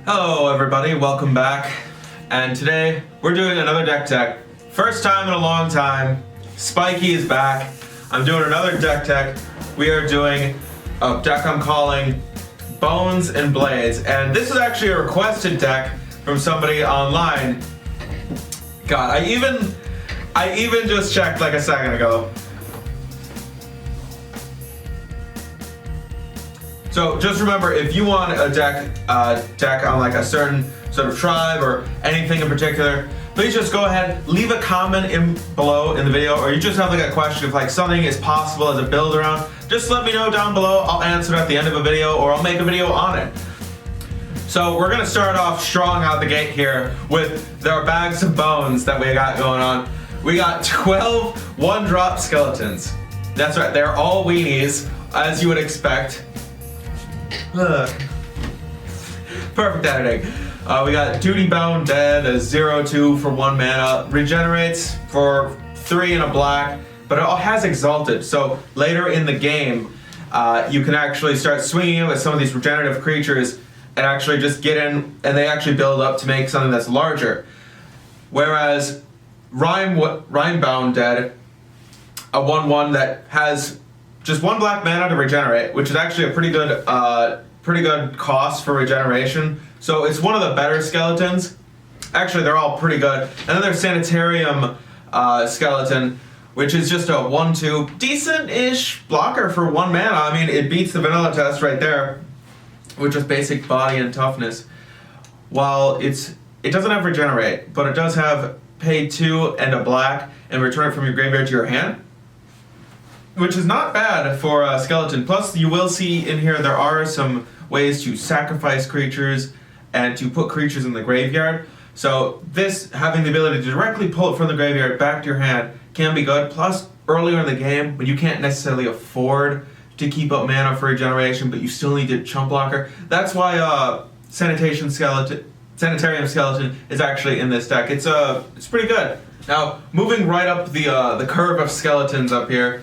Hello everybody, welcome back. And today we're doing another deck tech. First time in a long time. Spiky is back. I'm doing another deck tech. We are doing a deck I'm calling Bones and Blades. And this is actually a requested deck from somebody online. God, I even just checked like a second ago. So just remember, if you want a deck on like a certain sort of tribe or anything in particular, please just go ahead, leave a comment below in the video, or you just have like a question if like something is possible as a build around, just let me know down below. I'll answer it at the end of a video, or I'll make a video on it. So we're gonna start off strong out the gate here with our bags of bones that we got going on. We got 12 one-drop skeletons. That's right, they're all weenies, as you would expect. Perfect editing. We got Duty Bound Dead, a 0/2 for 1 mana, regenerates for 3 and a black, but it all has Exalted, so later in the game, you can actually start swinging it with some of these regenerative creatures and actually just get in, and they actually build up to make something that's larger. Whereas Rime Bound Dead, a 1/1 that has just 1 black mana to regenerate, which is actually a pretty good cost for regeneration. So it's one of the better skeletons. Actually, they're all pretty good. And then there's Sanitarium skeleton, which is just a 1/2, decent-ish blocker for 1 mana. I mean, it beats the vanilla test right there, which is basic body and toughness. While it doesn't have regenerate, but it does have pay 2 and a black and return it from your graveyard to your hand, which is not bad for a skeleton. Plus, you will see in here there are some ways to sacrifice creatures and to put creatures in the graveyard. So this, having the ability to directly pull it from the graveyard back to your hand, can be good. Plus, earlier in the game, when you can't necessarily afford to keep up mana for regeneration, but you still need a chump blocker, that's why Sanitarium Skeleton is actually in this deck. It's pretty good. Now, moving right up the curve of skeletons up here,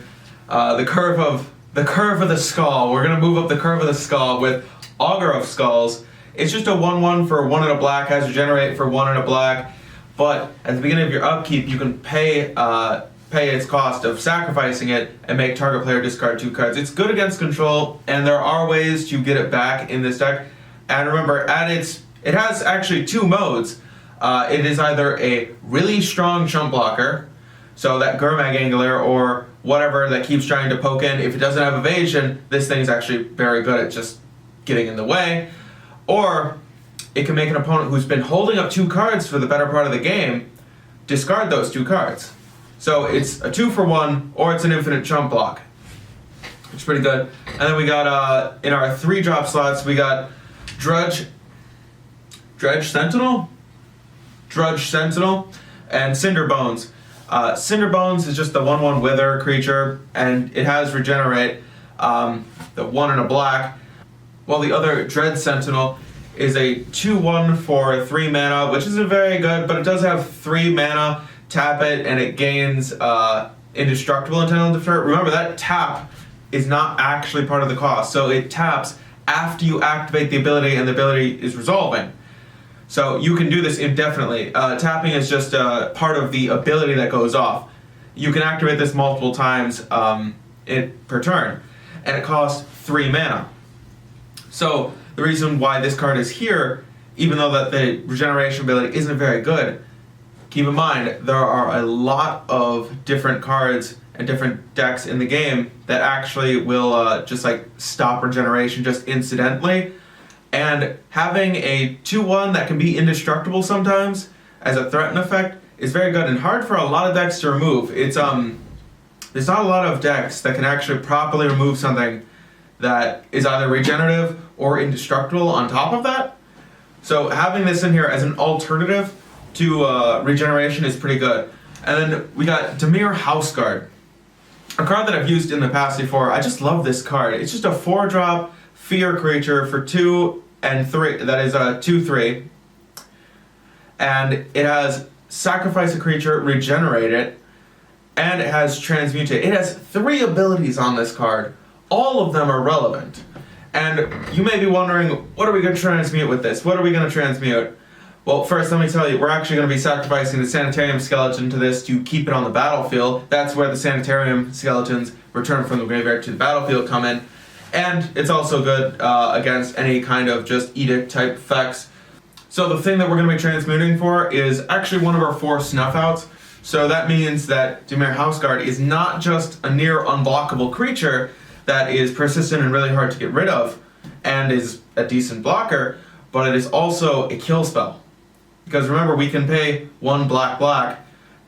the curve of the skull. We're gonna move up the curve of the skull with Augur of Skulls. It's just a 1/1 for 1 and a black, has regenerate for 1 and a black. But at the beginning of your upkeep, you can pay its cost of sacrificing it and make target player discard 2 cards. It's good against control, and there are ways to get it back in this deck. And remember, it has actually 2 modes. It is either a really strong chump blocker, so that Gurmag Angler or whatever that keeps trying to poke in. If it doesn't have evasion, this thing's actually very good at just getting in the way. Or it can make an opponent who's been holding up 2 cards for the better part of the game discard those 2 cards. So it's a 2 for 1, or it's an infinite chump block. It's pretty good. And then we got, in our 3-drop slots, we got Dredge Sentinel, and Cinder Bones. Cinder Bones is just the 1/1 Wither creature, and it has regenerate, the 1 and a black, while the other Dread Sentinel is a 2/1 for 3 mana, which isn't very good, but it does have 3 mana, tap it, and it gains indestructible until defer. Remember, that tap is not actually part of the cost, so it taps after you activate the ability, and the ability is resolving. So you can do this indefinitely. Tapping is just part of the ability that goes off. You can activate this multiple times per turn, and it costs 3 mana. So the reason why this card is here, even though that the regeneration ability isn't very good, keep in mind there are a lot of different cards and different decks in the game that actually will just like stop regeneration just incidentally. And having a 2/1 that can be indestructible sometimes as a threaten effect is very good and hard for a lot of decks to remove. There's not a lot of decks that can actually properly remove something that is either regenerative or indestructible on top of that. So having this in here as an alternative to regeneration is pretty good. And then we got Dimir Houseguard, a card that I've used in the past before. I just love this card. It's just a 4-drop fear creature for 2 and 3, that is 2/3, and it has sacrifice a creature, regenerate it, and it has transmutate. It has 3 abilities on this card. All of them are relevant, And you may be wondering, what are we going to transmute with this? What are we going to transmute? Well, first let me tell you, we're actually going to be sacrificing the Sanitarium skeleton to this to keep it on the battlefield. That's where the Sanitarium skeletons returned from the graveyard to the battlefield come in. And it's also good against any kind of just edict type effects. So the thing that we're going to be transmuting for is actually one of our 4 snuff outs. So that means that Dimir Houseguard is not just a near unblockable creature that is persistent and really hard to get rid of and is a decent blocker, but it is also a kill spell. Because remember, we can pay 1 black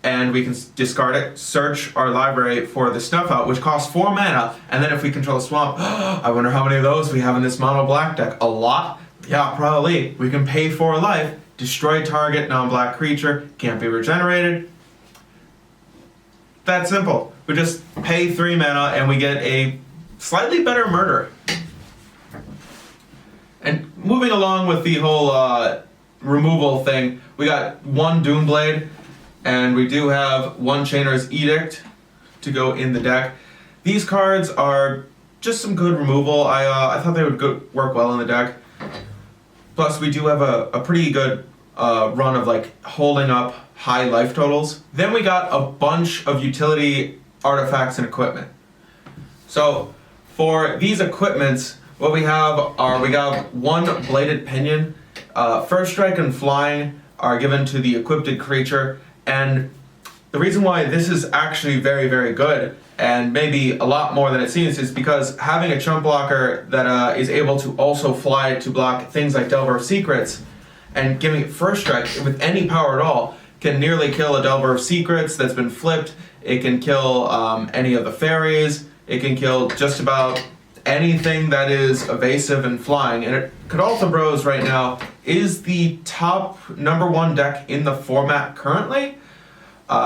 and we can discard it, search our library for the snuff out, which costs 4 mana, and then if we control a swamp, I wonder how many of those we have in this mono black deck. A lot? Yeah, probably. We can pay 4 life, destroy target non-black creature, can't be regenerated. That simple. We just pay 3 mana and we get a slightly better murder. And moving along with the whole removal thing, we got 1 Doomblade, and we do have 1 Chainer's Edict to go in the deck. These cards are just some good removal. I thought they would work well in the deck. Plus, we do have a pretty good run of like holding up high life totals. Then we got a bunch of utility artifacts and equipment. So for these equipments, what we have are, we got 1 Bladed Pinion. First Strike and Flying are given to the equipped creature, and the reason why this is actually very, very good, and maybe a lot more than it seems, is because having a chump blocker that is able to also fly to block things like Delver of Secrets, and giving it First Strike with any power at all, can nearly kill a Delver of Secrets that's been flipped. It can kill any of the fairies. It can kill just about anything that is evasive and flying. And it Cadaltha Bros right now is the top #1 deck in the format currently.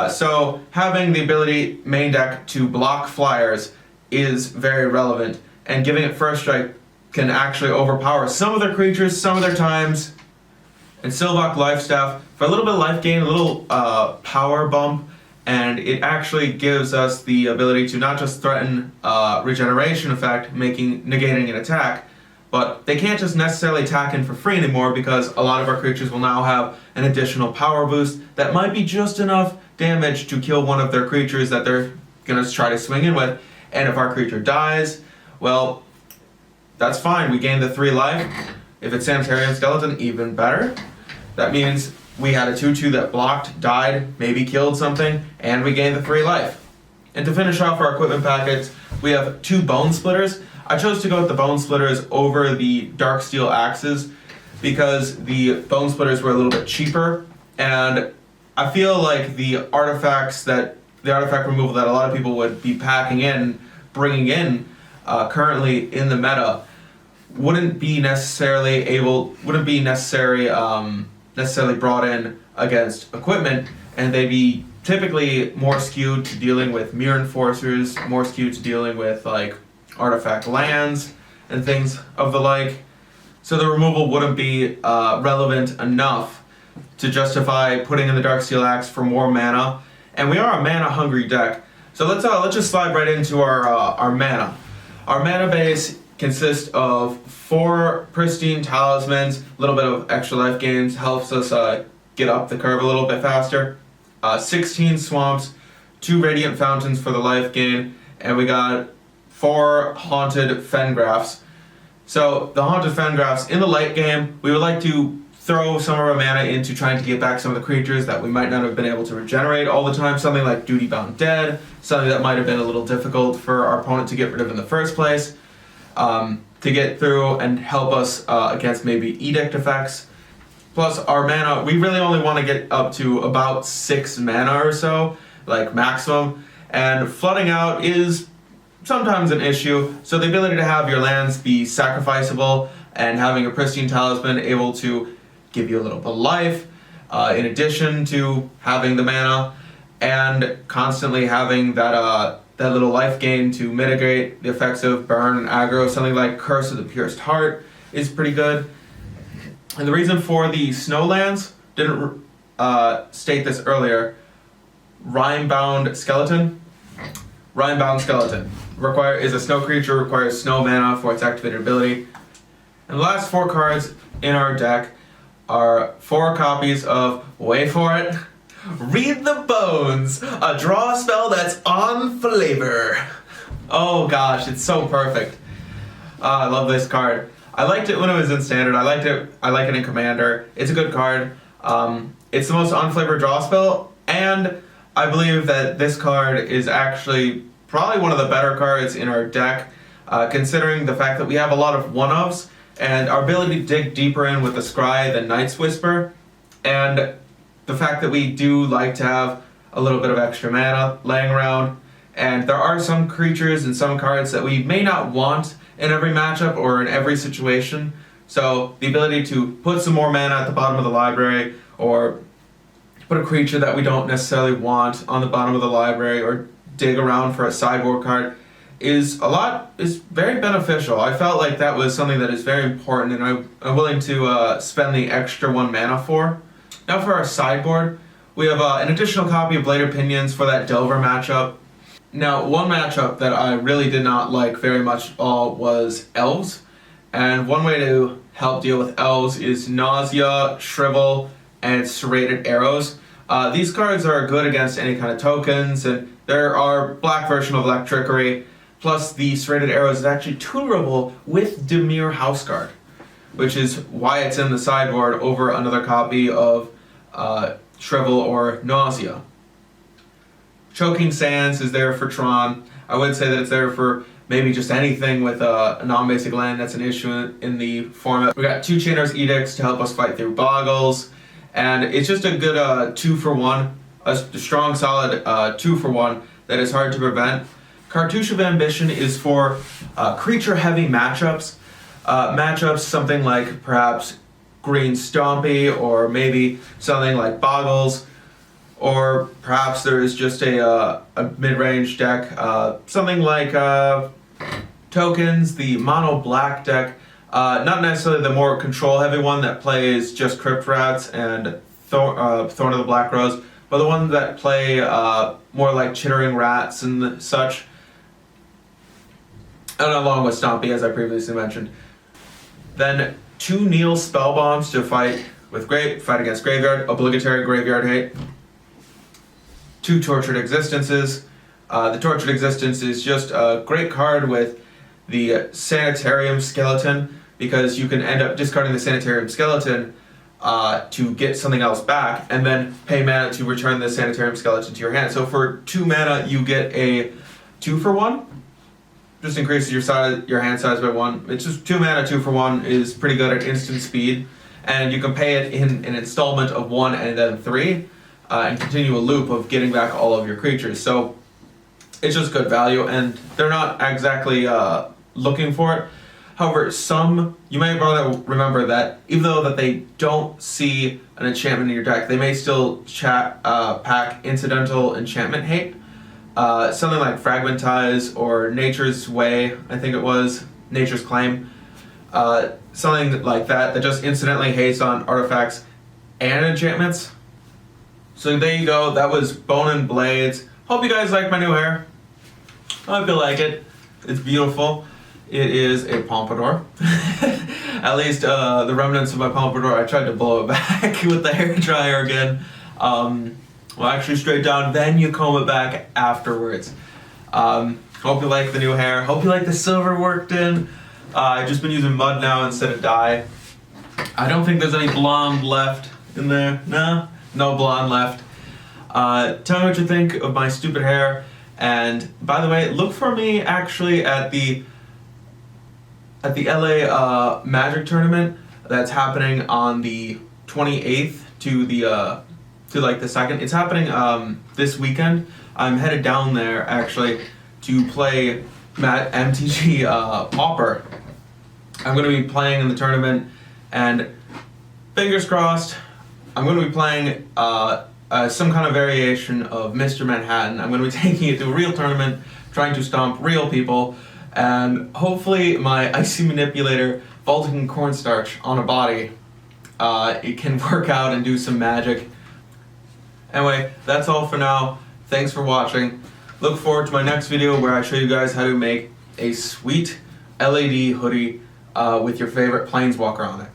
So having the ability main deck to block flyers is very relevant, and giving it First Strike can actually overpower some of their creatures, some of their times. And Sylvok Lifestaff, for a little bit of life gain, a little power bump, and it actually gives us the ability to not just threaten regeneration effect, negating an attack, but they can't just necessarily attack in for free anymore, because a lot of our creatures will now have an additional power boost that might be just enough damage to kill one of their creatures that they're going to try to swing in with. And if our creature dies, well, that's fine. We gain the 3 life. If it's Sanitarium Skeleton, even better. That means we had a 2/2 that blocked, died, maybe killed something, and we gained the 3 life. And to finish off our equipment packets, we have 2 Bone Splitters. I chose to go with the Bone Splitters over the Darksteel Axes because the Bone Splitters were a little bit cheaper, and I feel like the artifact removal that a lot of people would be bringing in currently in the meta wouldn't be necessarily brought in against equipment, and they'd be typically more skewed to dealing with Mirror Enforcers, more skewed to dealing with like artifact lands and things of the like. So the removal wouldn't be relevant enough to justify putting in the Darksteel Axe for more mana. And we are a mana hungry deck. So let's just slide right into our mana. Our mana base consists of 4 Pristine Talismans, a little bit of extra life gains, helps us get up the curve a little bit faster. 16 Swamps, 2 Radiant Fountains for the life gain, and we got 4 Haunted Fengraphs. So the Haunted Fengraphs, in the late game, we would like to throw some of our mana into trying to get back some of the creatures that we might not have been able to regenerate all the time, something like Duty Bound Dead, something that might have been a little difficult for our opponent to get rid of in the first place, to get through and help us against maybe edict effects. Plus our mana, we really only want to get up to about 6 mana or so, like maximum, and flooding out is sometimes an issue, so the ability to have your lands be sacrificable and having a Pristine Talisman able to give you a little bit of life, in addition to having the mana, and constantly having that little life gain to mitigate the effects of burn and aggro. Something like Curse of the Pierced Heart is pretty good. And the reason for the Snowlands, didn't state this earlier, Rime-Bound Skeleton. Rime-bound Skeleton. Is a snow creature, requires snow mana for its activated ability. And the last 4 cards in our deck are 4 copies of, wait for it, Read the Bones, a draw spell that's on flavor. Oh gosh, it's so perfect. I love this card. I liked it when it was in Standard. I like it in Commander. It's a good card. It's the most on-flavor draw spell, and I believe that this card is actually probably one of the better cards in our deck, considering the fact that we have a lot of one-ofs, and our ability to dig deeper in with the Scry than Night's Whisper, and the fact that we do like to have a little bit of extra mana laying around, and there are some creatures and some cards that we may not want in every matchup or in every situation, so the ability to put some more mana at the bottom of the library, or put a creature that we don't necessarily want on the bottom of the library, or dig around for a sideboard card is very beneficial. I felt like that was something that is very important, and I'm willing to spend the extra 1 mana for. Now for our sideboard, we have an additional copy of Blade Opinions for that Delver matchup. Now, one matchup that I really did not like very much at all was Elves, and one way to help deal with Elves is Nausea, Shrivel, and Serrated Arrows. These cards are good against any kind of tokens, and there are black version of Black Trickery, plus the Serrated Arrows is actually tutorable with Dimir Houseguard, which is why it's in the sideboard over another copy of Shrivel or Nausea. Choking Sands is there for Tron. I would say that it's there for maybe just anything with a non-basic land that's an issue in the format. We got 2 Chainer's Edicts to help us fight through Boggles, and it's just a good 2-for-1, a strong solid 2-for-1 that is hard to prevent. Cartouche of Ambition is for creature-heavy matchups. Matchups something like perhaps Green Stompy, or maybe something like Boggles, or perhaps there is just a mid-range deck, something like Tokens, the mono black deck, not necessarily the more control-heavy one that plays just Crypt Rats and Thorn of the Black Rose, but the one that play more like Chittering Rats and such, and along with Stompy, as I previously mentioned. Then 2 Kneel Spellbombs to fight against Graveyard, obligatory Graveyard hate. 2 Tortured Existences. The Tortured Existence is just a great card with the Sanitarium Skeleton, because you can end up discarding the Sanitarium Skeleton to get something else back, and then pay mana to return the Sanitarium Skeleton to your hand. So for 2 mana, you get a 2-for-1. Just increases your hand size by 1. It's just 2 mana, 2-for-1 is pretty good at instant speed, and you can pay it in an installment of 1 and then 3, and continue a loop of getting back all of your creatures. So it's just good value, and they're not exactly looking for it. However, you may want to remember that even though that they don't see an enchantment in your deck, they may still pack incidental enchantment hate. Something like Fragmentize or Nature's Way, I think it was, Nature's Claim. Something like that just incidentally hates on artifacts and enchantments. So there you go, that was Bone and Blades. Hope you guys like my new hair. I hope you like it. It's beautiful. It is a pompadour. At least the remnants of my pompadour, I tried to blow it back with the hair dryer again. Well, actually straight down, then you comb it back afterwards. Hope you like the new hair. Hope you like the silver worked in. I've just been using mud now instead of dye. I don't think there's any blonde left in there. No blonde left. Tell me what you think of my stupid hair. And by the way, look for me actually at the LA Magic tournament that's happening on the 28th to the 2nd. It's happening this weekend. I'm headed down there actually to play MTG Pauper. I'm going to be playing in the tournament, and fingers crossed, I'm going to be playing some kind of variation of Mr. Manhattan. I'm going to be taking it to a real tournament, trying to stomp real people, and hopefully my Icy Manipulator vaulting cornstarch on a body, it can work out and do some magic. Anyway, that's all for now. Thanks for watching. look forward to my next video where I show you guys how to make a sweet LED hoodie with your favorite planeswalker on it.